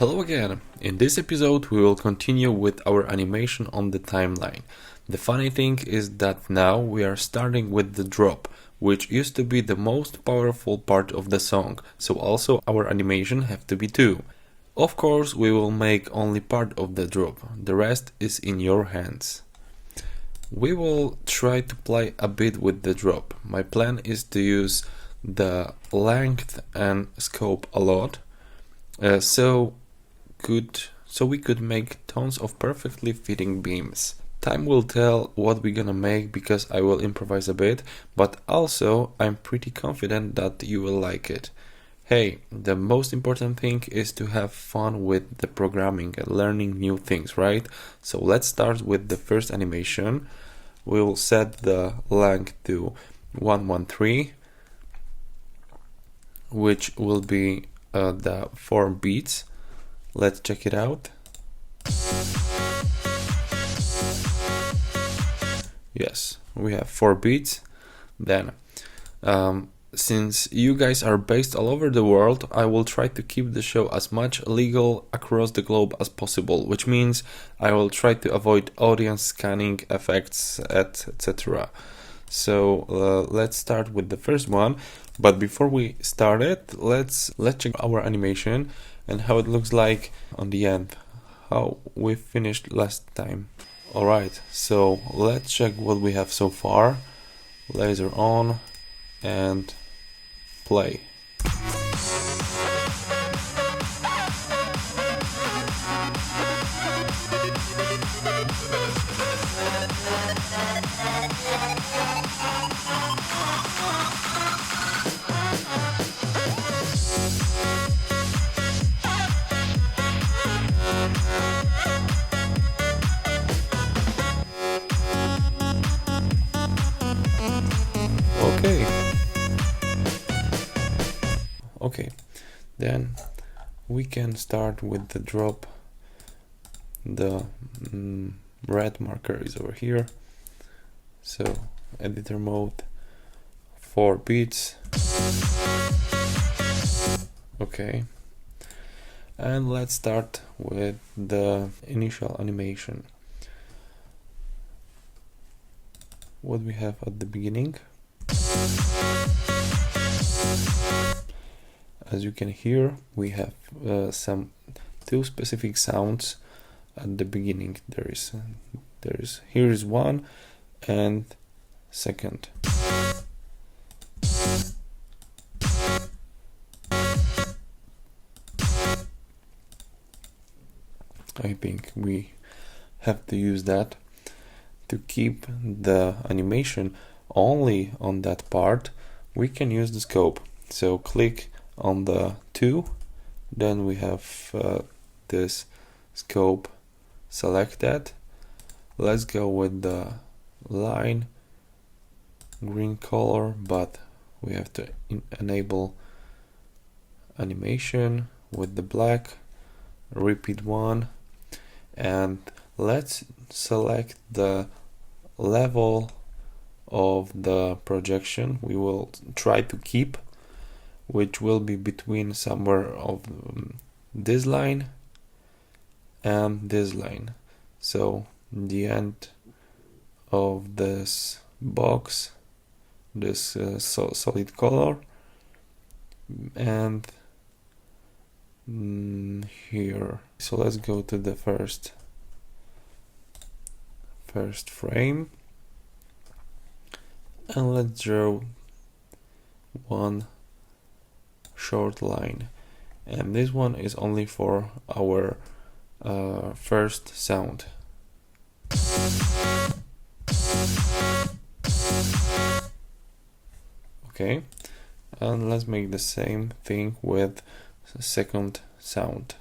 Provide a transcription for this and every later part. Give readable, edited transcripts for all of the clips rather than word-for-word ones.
Hello again. In this episode we will continue with our animation on the timeline. The funny thing is that now we are starting with the drop, which used to be the most powerful part of the song, so also our animation have to be too. Of course we will make only part of the drop, the rest is in your hands. We will try to play a bit with the drop. My plan is to use the length and scope a lot, so we could make tons of perfectly fitting beams. Time will tell what we're gonna make because I will improvise a bit, but also I'm pretty confident that you will like it. Hey, the most important thing is to have fun with the programming and learning new things, right? So let's start with the first animation. We will set the length to 113, which will be the 4 beats. Let's check it out. Yes, we have 4 beats. Then, since you guys are based all over the world, I will try to keep the show as much legal across the globe as possible, which means I will try to avoid audience scanning effects, etc. So let's start with the first one. But before we start it, let's check our animation and how it looks like on the end, how we finished last time. Alright, so let's check what we have so far. Laser on and play. Okay, then we can start with the drop. The red marker is over here. So editor mode, 4 beats. Okay, and let's start with the initial animation. What we have at the beginning. As you can hear, we have some 2 specific sounds at the beginning. Here is one and second. I think we have to use that to keep the animation only on that part. We can use the scope. So click on the 2, then we have this scope selected. Let's go with the line green color, but we have to enable animation with the black, repeat 1, and let's select the level of the projection we will try to keep, which will be between somewhere of this line and this line. So the end of this box, this solid color, and here. So let's go to the first frame and let's draw one short line, and this one is only for our first sound. Okay, and let's make the same thing with the second sound.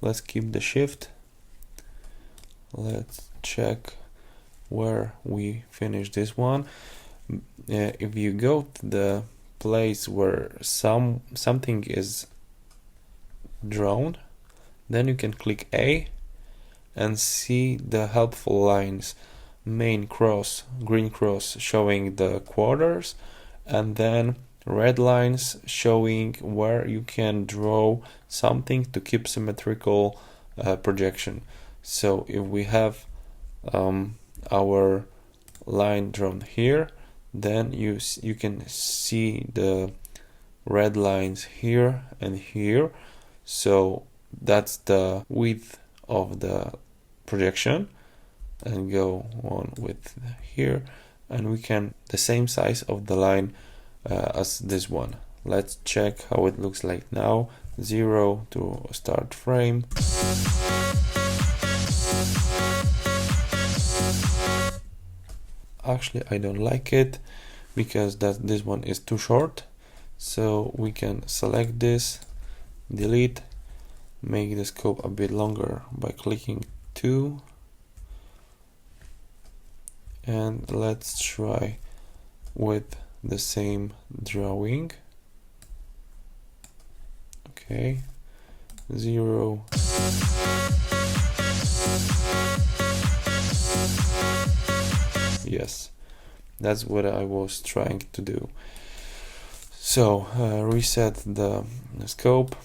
Let's keep the shift. Let's check where we finish this one. If you go to the place where something is drawn, then you can click A and see the helpful lines. main cross, green cross showing the quarters, and then red lines showing where you can draw something to keep symmetrical projection. So if we have our line drawn here, then you can see the red lines here and here. So that's the width of the projection, and go on with here, and we can the same size of the line as this one. Let's check how it looks like now. 0 to start frame. Actually, I don't like it because this one is too short. So we can select this, delete, make the scope a bit longer by clicking 2. And let's try with the same drawing. Okay, 0. Yes, that's what I was trying to do. So reset the scope,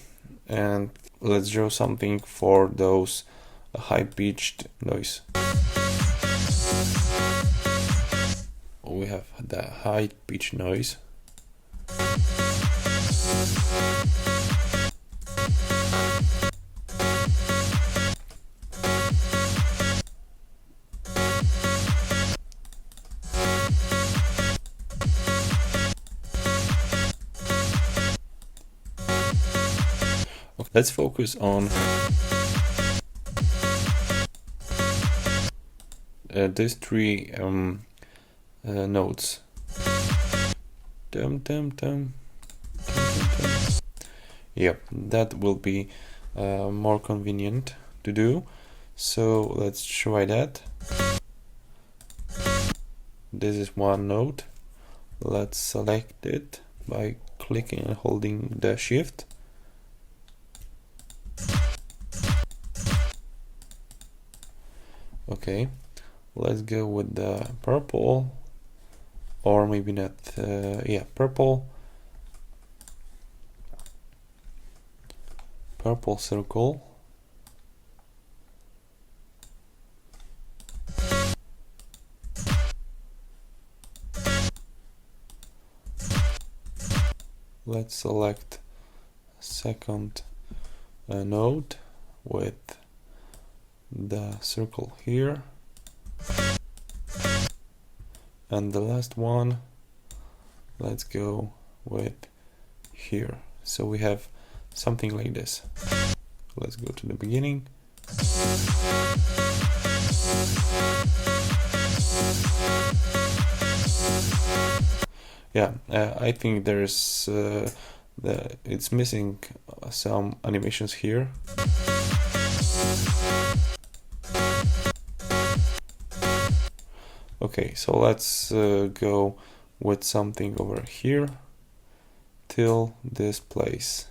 and let's draw something for those high-pitched noise. We have the high-pitched noise. Let's focus on these 3 notes. Dum, dum, dum, dum, dum, dum. Yep, that will be more convenient to do. So let's try that. This is one note. Let's select it by clicking and holding the shift. Okay, let's go with the purple, or maybe not, yeah, purple circle. Let's select a second node with the circle here, and the last one, let's go with here. So we have something like this. Let's go to the beginning. Yeah, I think there's it's missing some animations here. Okay, so let's go with something over here till this place.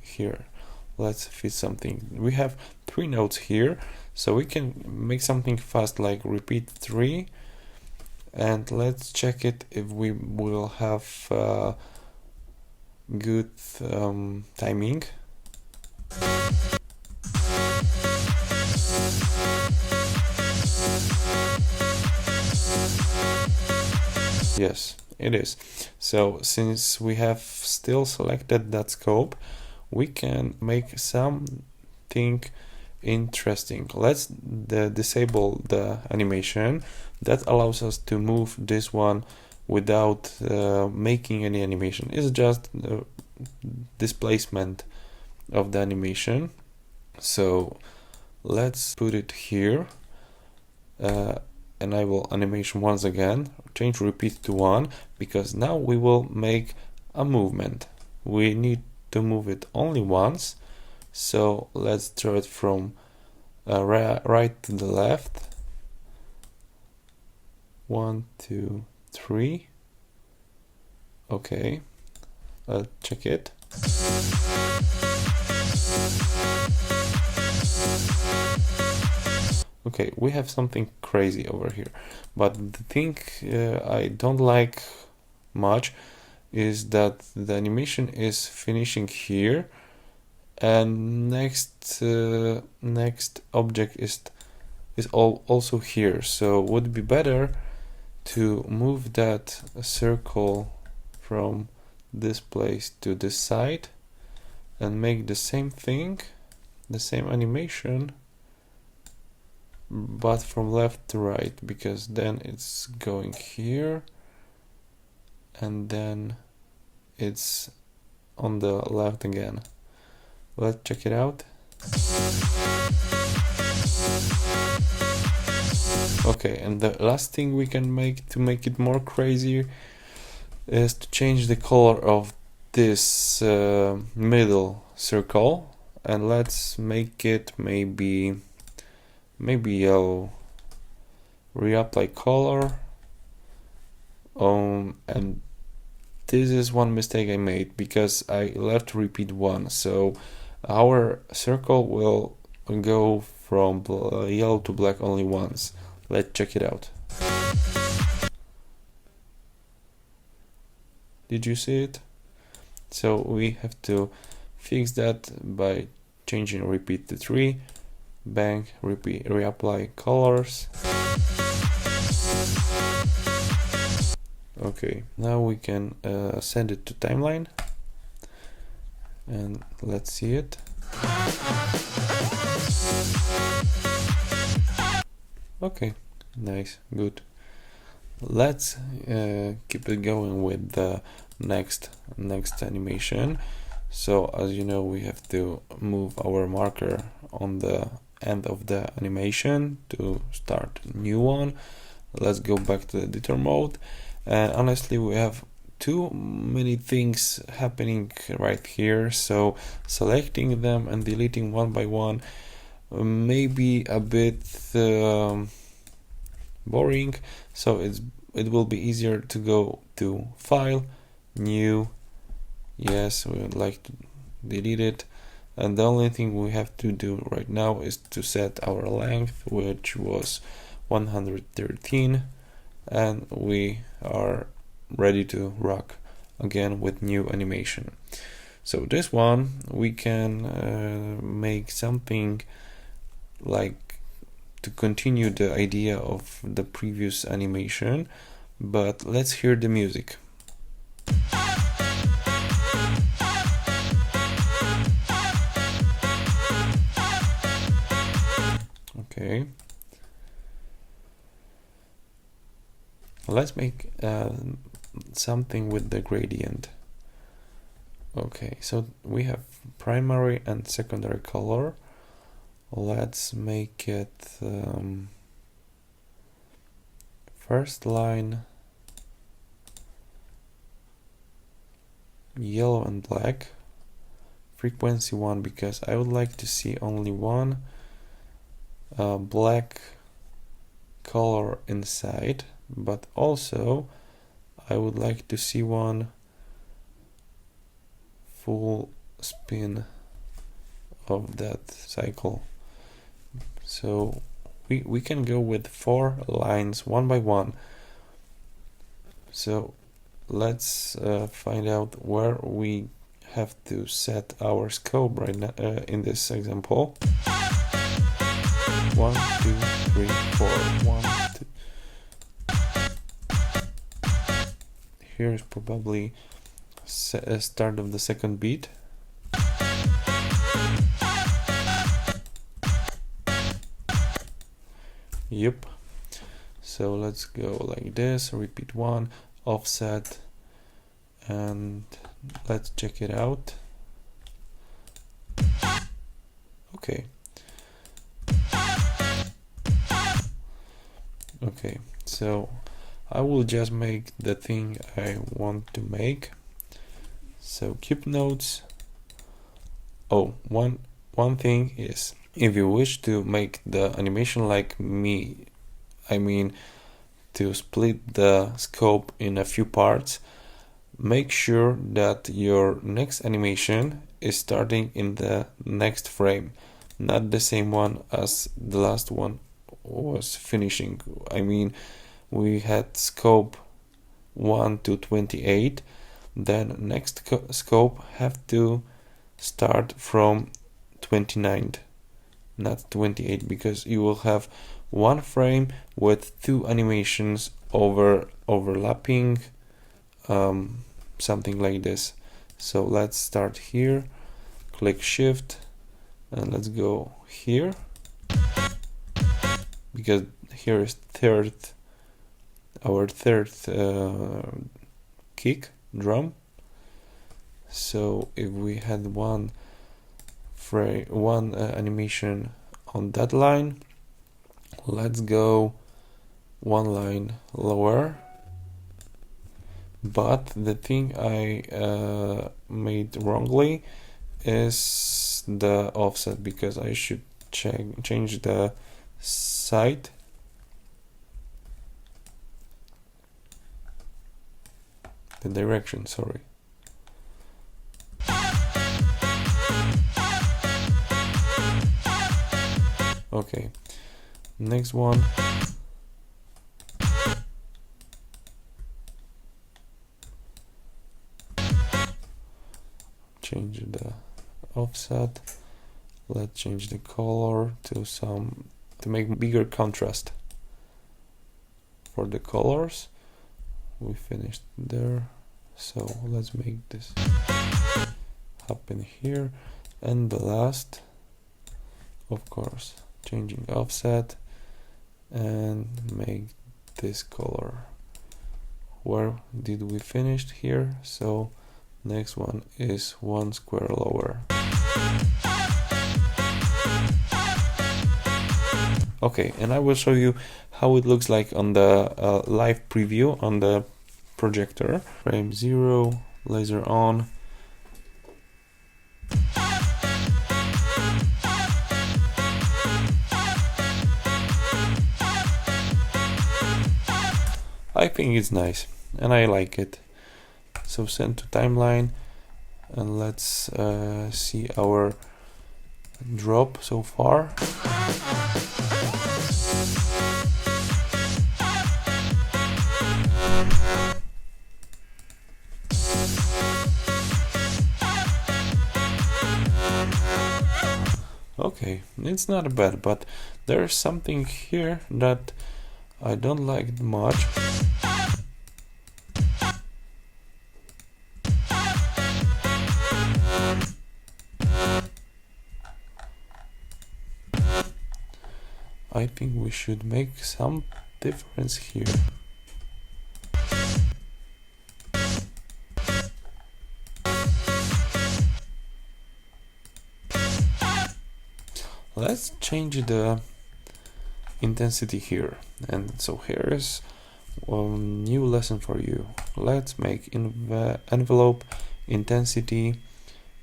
Here, let's fit something. We have 3 notes here, so we can make something fast, like repeat 3, and let's check it if we will have good timing. Yes, it is. So since we have still selected that scope, we can make something interesting. Let's disable the animation. That allows us to move this one without making any animation. It's just displacement of the animation. So let's put it here. Enable animation once again, change repeat to 1, because now we will make a movement. We need to move it only once, so let's draw it from right to the left. 1, 2, 3. Okay, check it. Okay, we have something crazy over here, but the thing I don't like much is that the animation is finishing here, and next object is also here. So would it be better to move that circle from this place to this side and make the same thing, the same animation, but from left to right, because then it's going here and then it's on the left again. Let's check it out. Okay, and the last thing we can make to make it more crazy is to change the color of this middle circle, and let's make it maybe yellow. Reapply color. And this is one mistake I made, because I left repeat 1, so our circle will go from yellow to black only once. Let's check it out. Did you see it? So we have to fix that by changing repeat to 3, bang, repeat, reapply colors. Okay, now we can send it to timeline, and let's see it. Okay, nice, good. Let's keep it going with the next animation. So as you know, we have to move our marker on the end of the animation to start a new one. Let's go back to the editor mode, and honestly we have too many things happening right here, so selecting them and deleting one by one may be a bit boring, so it will be easier to go to File, New. Yes, we would like to delete it, and the only thing we have to do right now is to set our length, which was 113, and we are ready to rock again with new animation. So this one we can make something like to continue the idea of the previous animation, but let's hear the music. Okay, let's make something with the gradient. Okay, so we have primary and secondary color. Let's make it first line yellow and black, frequency 1, because I would like to see only one black color inside, but also I would like to see one full spin of that cycle. So we can go with 4 lines one by one. So let's find out where we have to set our scope right now in this example. 1, 2, 3, 4, 1, 2. Here's probably start of the second beat. Yep. So let's go like this, repeat 1, offset, and let's check it out. Okay. Okay, so I will just make the thing I want to make. So keep notes. Oh, one thing is, if you wish to make the animation like me, I mean to split the scope in a few parts, make sure that your next animation is starting in the next frame, not the same one as the last one was finishing. I mean, we had scope 1 to 28, then next scope have to start from 29, not 28, because you will have one frame with two animations overlapping, something like this. So let's start here, click shift, and let's go here, because here is our third kick drum. So if we had one animation on that line, let's go one line lower. But the thing I made wrongly is the offset, because I should change the side. The direction, sorry. Okay, next one. Change the offset. Let's change the color to make bigger contrast for the colors. We finished there, so let's make this happen here. And the last, of course, changing offset and make this color. Where did we finish here? So next one is one square lower. Okay, and I will show you how it looks like on the live preview on the projector. Frame 0, laser on. I think it's nice and I like it. So send to timeline, and let's see our drop so far. Okay, it's not bad, but there's something here that I don't like much. I think we should make some difference here. Let's change the intensity here. And so here is a new lesson for you. Let's make envelope intensity,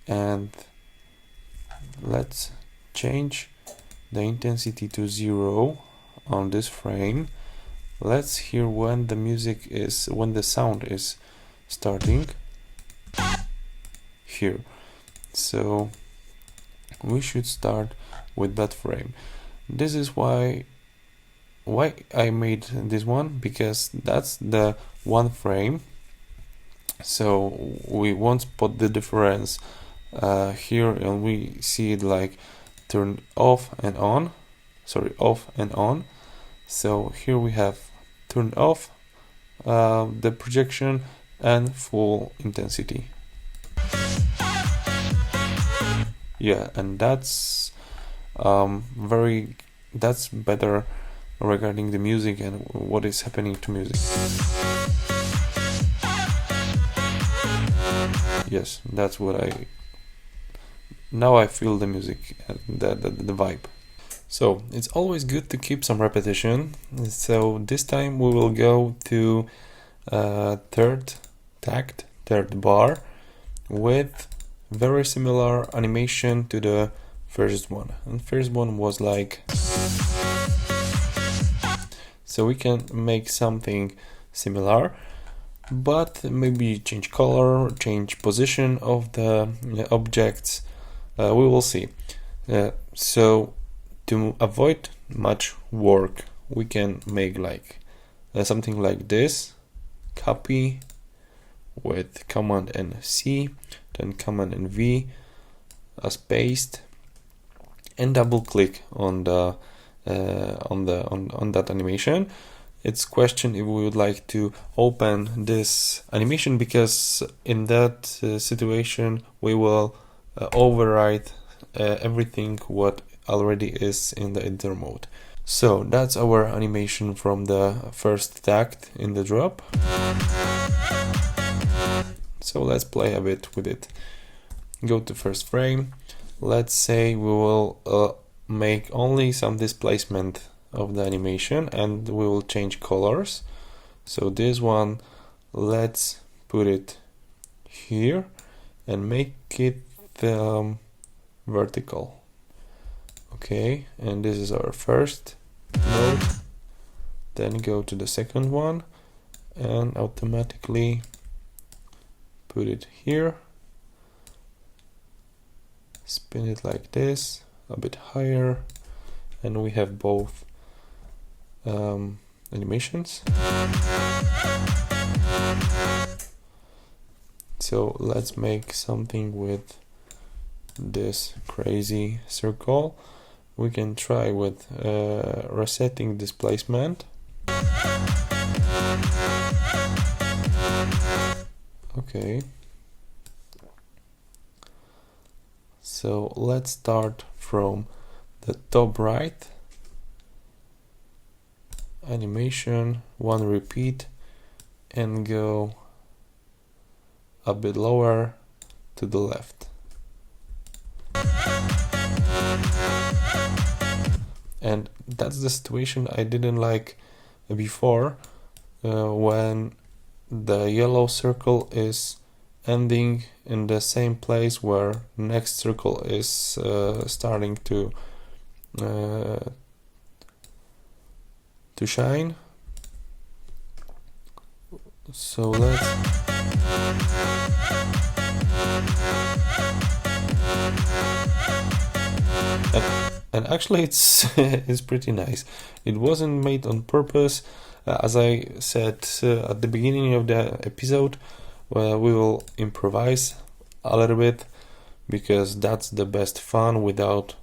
and let's change the intensity to 0 on this frame. Let's hear when the sound is starting here. So we should start with that frame. This is why I made this one, because that's the one frame, so we won't spot the difference here, and we see it like turn off and on. So here we have turn off, the projection, and full intensity. Yeah, and that's that's better regarding the music and what is happening to music. Yes, that's what now I feel the music and the vibe. So it's always good to keep some repetition. So this time we will go to third bar with very similar animation to the first one. And first one was like, so we can make something similar, but maybe change color, change position of the objects. We will see. So to avoid much work, we can make like something like this: copy with Command and C, then Command and V as paste, and double click on the on that animation. It's question if we would like to open this animation, because in that situation we will override everything what already is in the editor mode. So that's our animation from the first act in the drop. So let's play a bit with it. Go to first frame. Let's say we will make only some displacement of the animation, and we will change colors. So this one, let's put it here and make it vertical. Okay, and this is our first node. Then go to the second one and automatically put it here. Spin it like this, a bit higher, and we have both animations. So let's make something with this crazy circle. We can try with resetting displacement. Okay. So let's start from the top right. Animation, one repeat, and go a bit lower to the left. And that's the situation I didn't like before, when the yellow circle is ending in the same place where next circle is starting to shine. So let's and actually it's it's pretty nice. It wasn't made on purpose. As I said at the beginning of the episode, we will improvise a little bit, because that's the best fun without,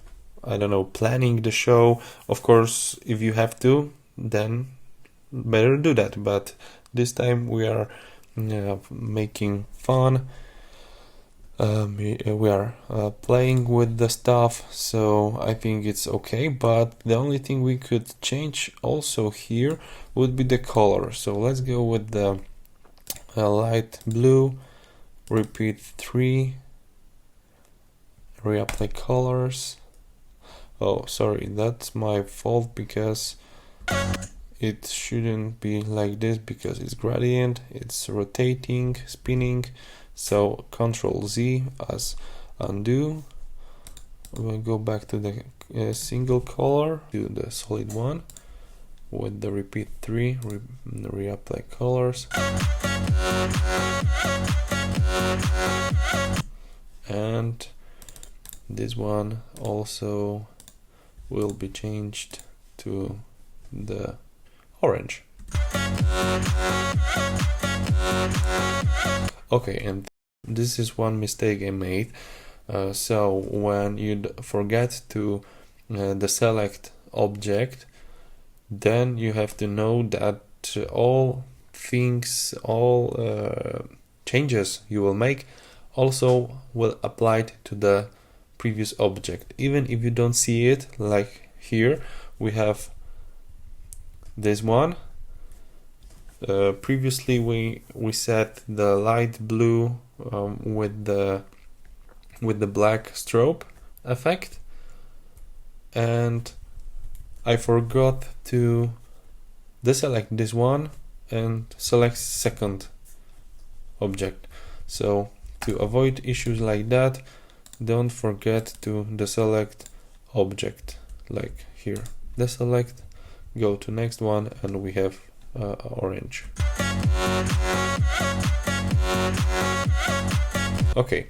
I don't know, planning the show. Of course, if you have to, then better do that, but this time we are making fun. We are playing with the stuff, so I think it's okay. But the only thing we could change also here would be the color. So let's go with the light blue, repeat 3, reapply colors. Oh, sorry, that's my fault, because it shouldn't be like this, because it's gradient, it's rotating, spinning. So Ctrl Z as undo. We'll go back to the single color, to the solid one with the repeat 3, reapply colors. And this one also will be changed to the orange. Okay, and this is one mistake I made. So when you forget to deselect object, then you have to know that all things, all changes you will make also will apply to the previous object, even if you don't see it. Like here we have this one. Previously we set the light blue with the black strobe effect, and I forgot to deselect this one and select second object. So to avoid issues like that, don't forget to deselect object, like here. Deselect, go to next one, and we have orange. Okay,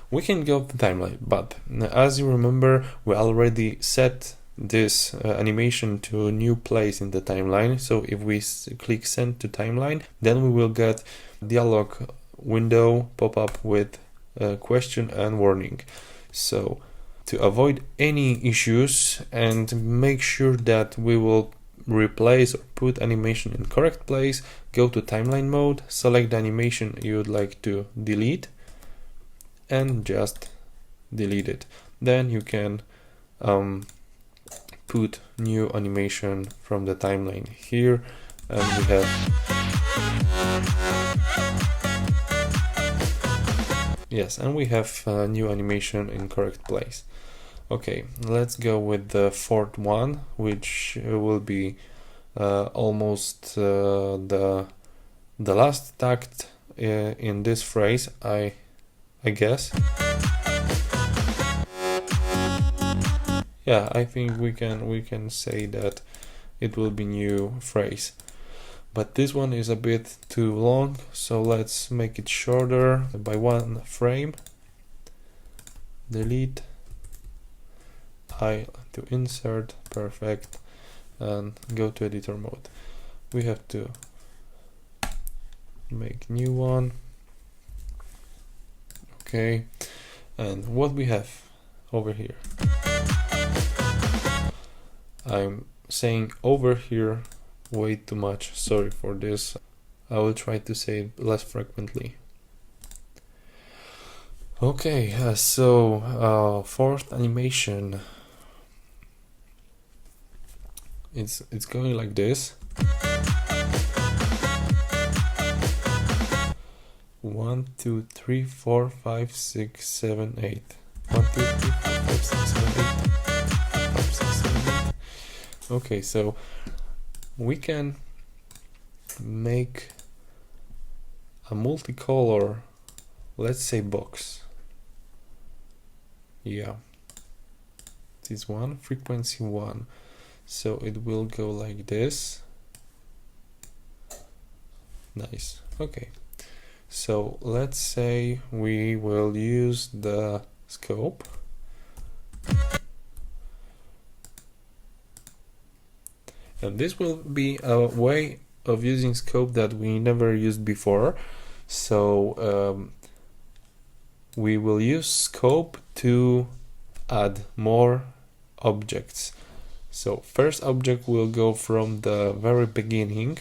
we can go to timeline, but as you remember, we already set this animation to a new place in the timeline. So if we click send to timeline, then we will get dialog window pop up with a question and warning. So to avoid any issues and make sure that we will replace or put animation in correct place, go to timeline mode, select the animation you would like to delete, and just delete it. Then you can put new animation from the timeline here, and we have new animation in correct place. Okay, let's go with the fourth one, which will be almost the last tact in this phrase, I guess. Yeah, I think we can say that it will be new phrase. But this one is a bit too long, so let's make it shorter by one frame. Delete. I to insert, perfect, and go to editor mode. We have to make new one. Okay, and what we have over here, I'm saying over here way too much, sorry for this. I will try to say it less frequently. Okay, so fourth animation, it's going like this. 1, 2, 3, 4, 5, 6, 7, 8. 1, 2, 3, 4, 5, 6, 7, 8. 5, 6, 7, 8. Okay, so we can make a multicolor, let's say box. Yeah, this one, frequency 1. So it will go like this. Nice. Okay. So let's say we will use the scope. And this will be a way of using scope that we never used before. So we will use scope to add more objects. So first object will go from the very beginning.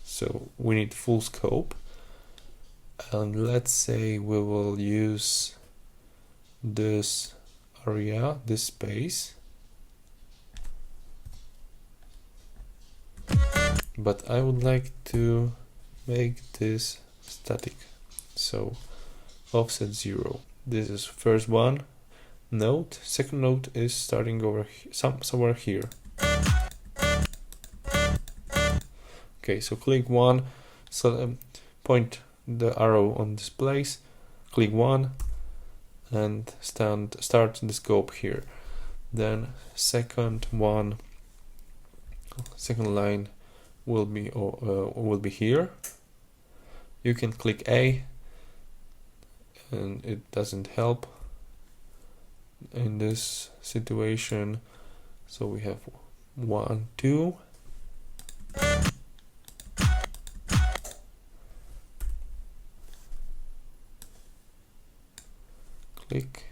So we need full scope. And let's say we will use this area, this space, but I would like to make this static, so offset 0. This is first one node. Second node is starting over somewhere here. Okay, so click 1, so point the arrow on this place, click 1, and start the scope here. Then second line will be here. You can click A, and it doesn't help in this situation. So we have 1, 2. Click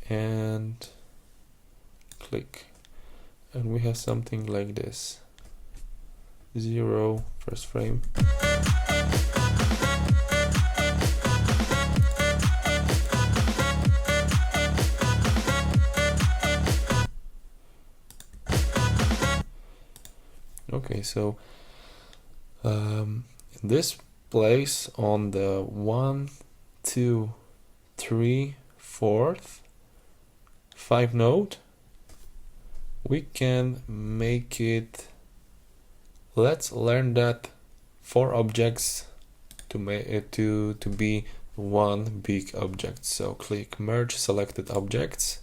and click, and we have something like this. 0, first frame. Okay, so in this place on the 1, 2, 3, 4th, 5 node, we can make it, let's learn that 4 objects to be one big object. So click merge selected objects,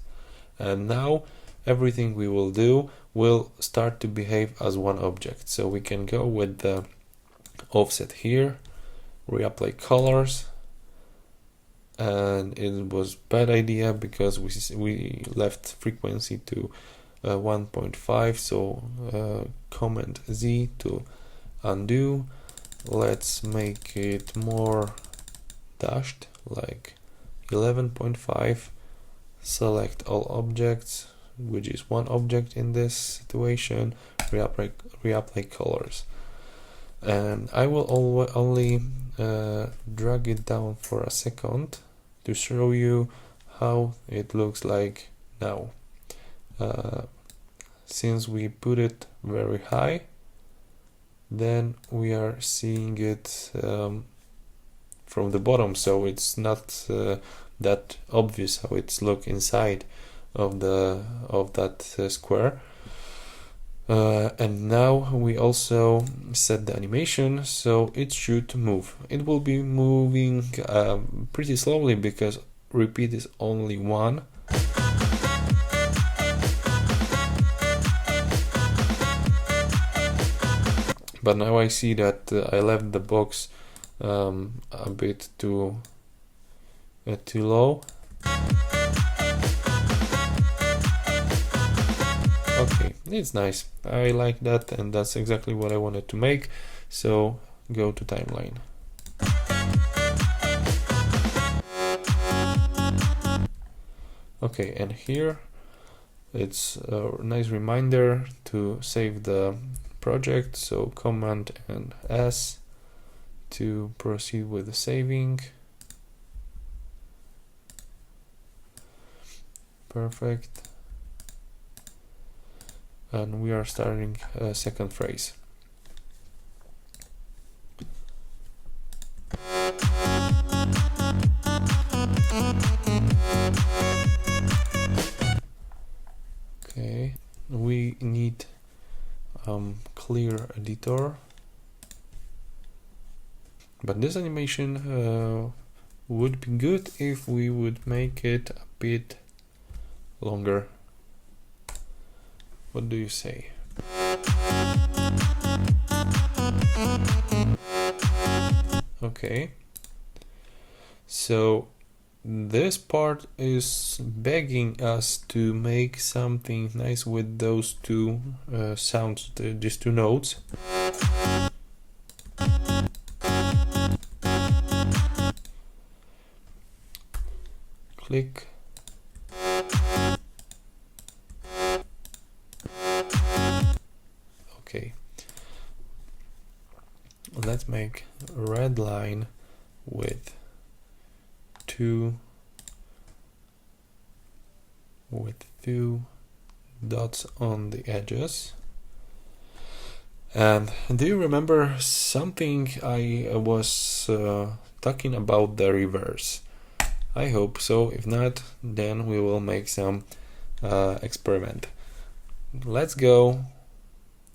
and now everything we will do, will start to behave as one object. So we can go with the offset here, reapply colors, and it was bad idea because we left frequency to 1.5, so Command Z to undo. Let's make it more dashed, like 11.5. Select all objects, which is one object in this situation, reapply colors. And I will only drag it down for a second to show you how it looks like now. Since we put it very high, then we are seeing it from the bottom, so it's not that obvious how it's look inside of that square. And now we also set the animation so it should move. It will be moving pretty slowly because repeat is only 1. But now I see that I left the box a bit too low. Okay, it's nice. I like that, and that's exactly what I wanted to make. So go to timeline. Okay, and here it's a nice reminder to save the project. So Command and S to proceed with the saving. Perfect. And we are starting a second phrase. Okay, we need clear editor, but this animation would be good if we would make it a bit longer. What do you say? Okay, so this part is begging us to make something nice with those two sounds, these two notes. Click. Okay, let's make a red line with two dots on the edges. And do you remember something I was talking about the reverse? I hope so. If not, then we will make some experiment. Let's go.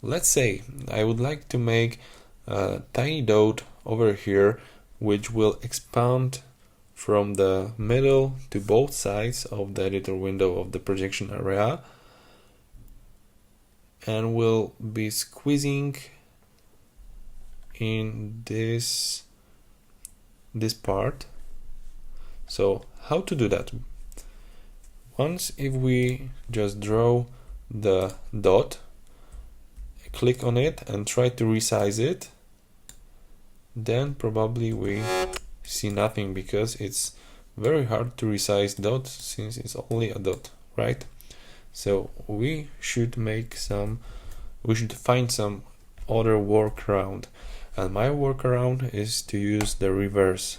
Let's say I would like to make a tiny dot over here which will expand from the middle to both sides of the editor window of the projection area, and will be squeezing in this part. So how to do that? Once, if we just draw the dot, click on it and try to resize it, then probably we see nothing because it's very hard to resize dot since it's only a dot, right? So we should find some other workaround, and my workaround is to use the reverse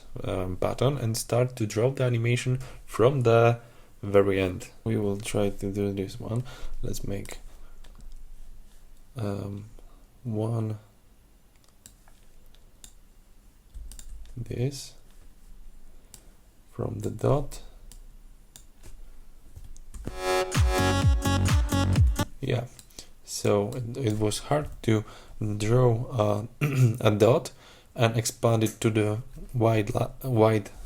button and start to draw the animation from the very end. We will try to do this one. Let's make one this from the dot. Yeah, so it was hard to draw a dot and expand it to the wide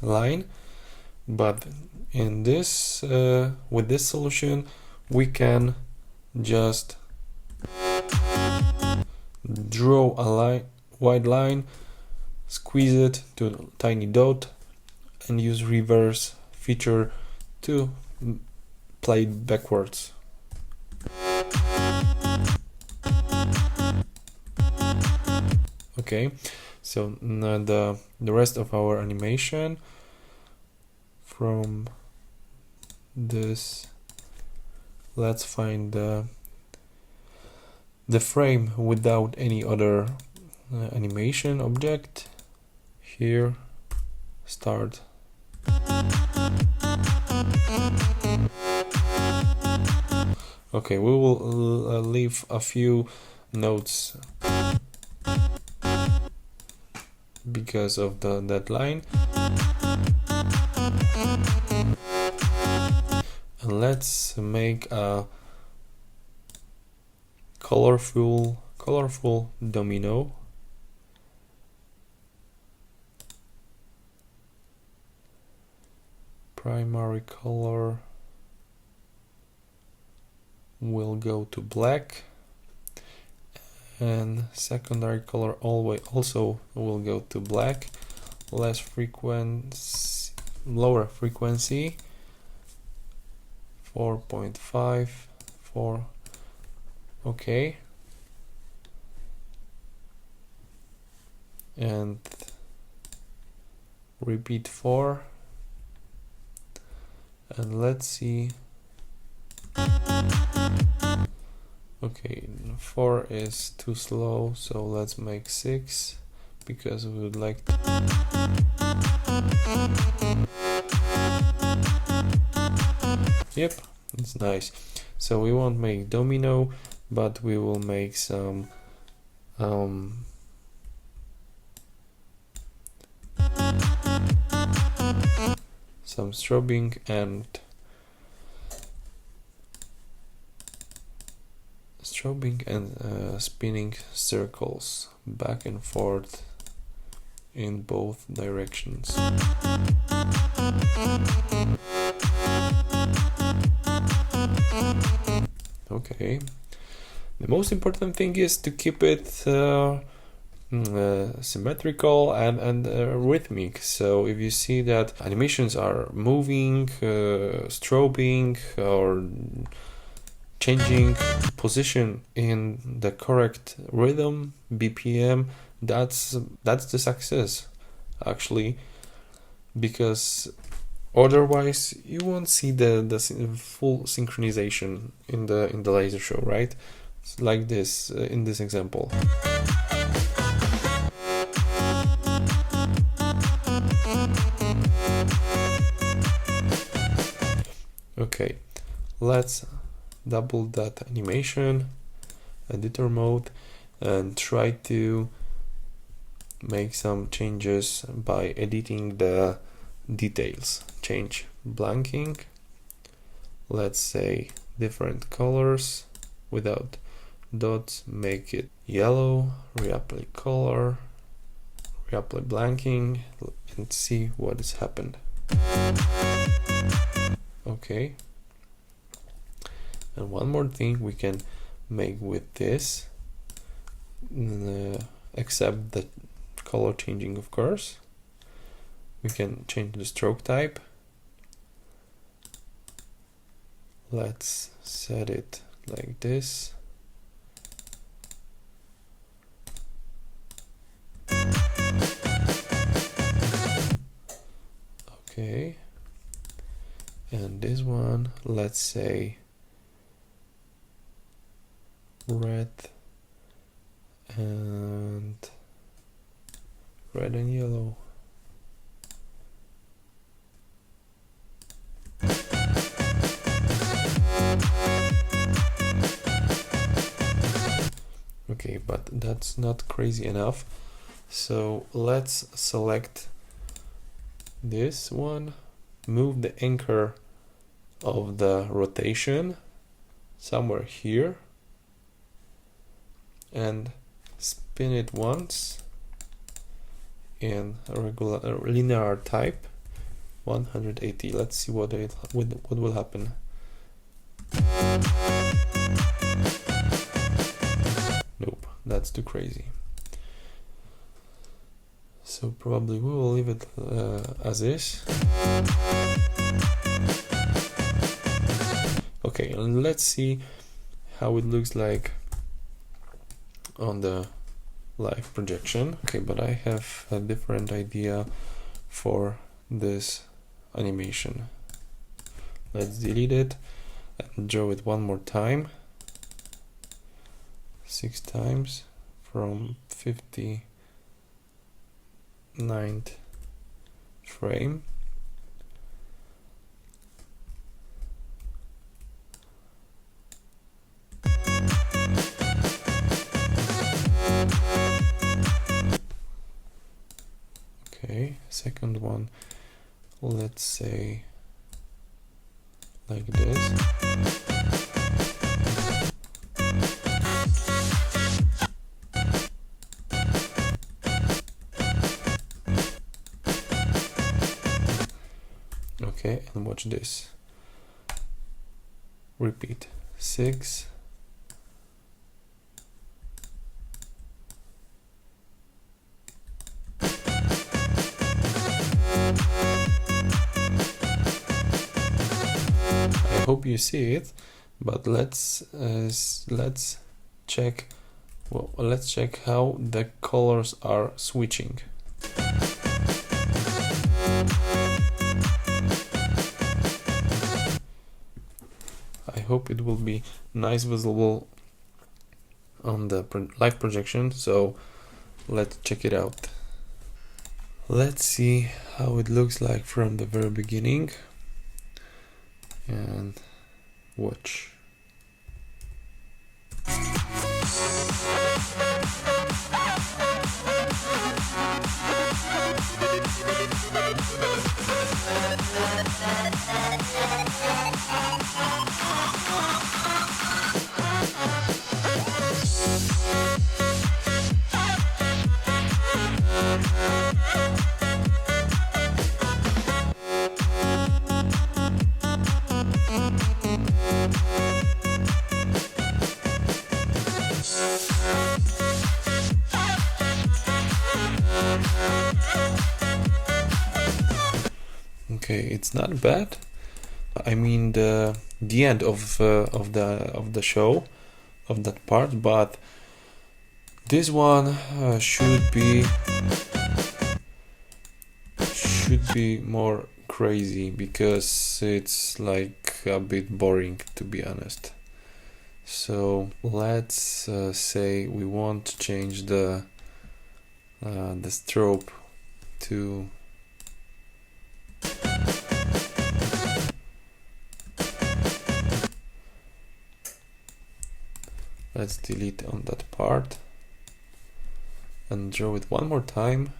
line, but in this with this solution we can just Draw a wide line, squeeze it to a tiny dot, and use reverse feature to play it backwards. Okay, so now the rest of our animation from this, let's find the frame without any other animation object. Here, start. Okay, we will leave a few notes because of the deadline. And let's make a colorful domino. Primary color will go to black, and secondary color also will go to black. Lower frequency, 4.54. Okay, and repeat 4, and let's see. Okay, 4 is too slow, so let's make 6 because we would like to. Yep, it's nice. So we won't make domino, but we will make some strobing and spinning circles back and forth in both directions. Okay, the most important thing is to keep it symmetrical and rhythmic. So if you see that animations are moving, strobing, or changing position in the correct rhythm, BPM, that's the success, actually, because otherwise you won't see the full synchronization in the laser show, right? It's like this in this example. Okay, let's double that animation, editor mode, and try to make some changes by editing the details. Change blanking, let's say different colors without dots, make it yellow, reapply color, reapply blanking, and see what has happened. Okay, and one more thing we can make with this, except the color changing, of course, we can change the stroke type. Let's set it like this. Okay, and this one, let's say red and yellow. Okay, but that's not crazy enough, so let's select this one, move the anchor of the rotation somewhere here, and spin it once in a regular linear type, 180. Let's see what will happen. that's too crazy. So probably we will leave it as is. Okay, and let's see how it looks like on the live projection. Okay, but I have a different idea for this animation. Let's delete it and draw it one more time, 6 times from 59th frame. Okay, second one, let's say like this. Okay, and watch this. Repeat. 6. I hope you see it, but let's check. Well, let's check how the colors are switching. I hope it will be nice visible on the live projection, so let's check it out. Let's see how it looks like from the very beginning, and watch. Okay, it's not bad. I mean the end of the show, of that part, but this one should be more crazy, because it's like a bit boring, to be honest. So let's say we want to change the strobe to let's delete on that part and draw it one more time.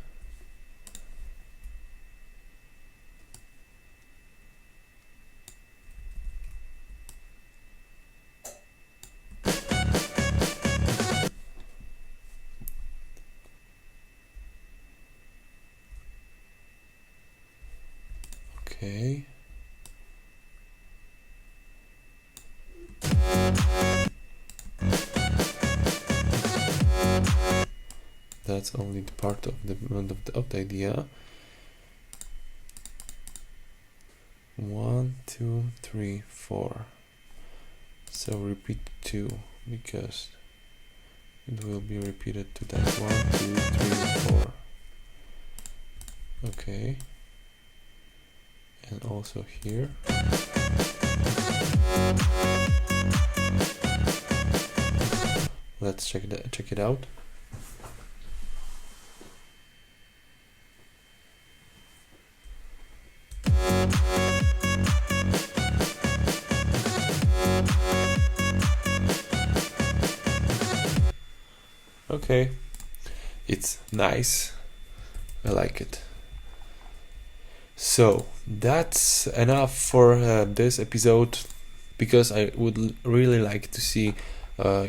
Okay. That's only the part of the idea. 1, 2, 3, 4. So repeat 2, because it will be repeated to that 1, 2, 3, 4. Okay. And also here. Let's check it out. Okay, it's nice. I like it. So that's enough for this episode, because I would really like to see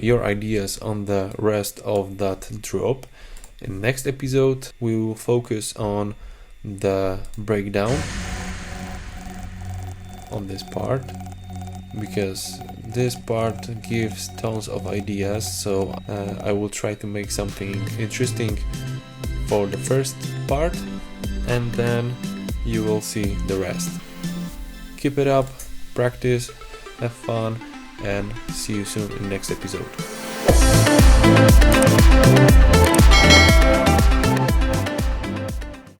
your ideas on the rest of that drop. In next episode we will focus on the breakdown on this part, because this part gives tons of ideas, so I will try to make something interesting for the first part, and then you will see the rest. Keep it up, practice, have fun, and see you soon in the next episode.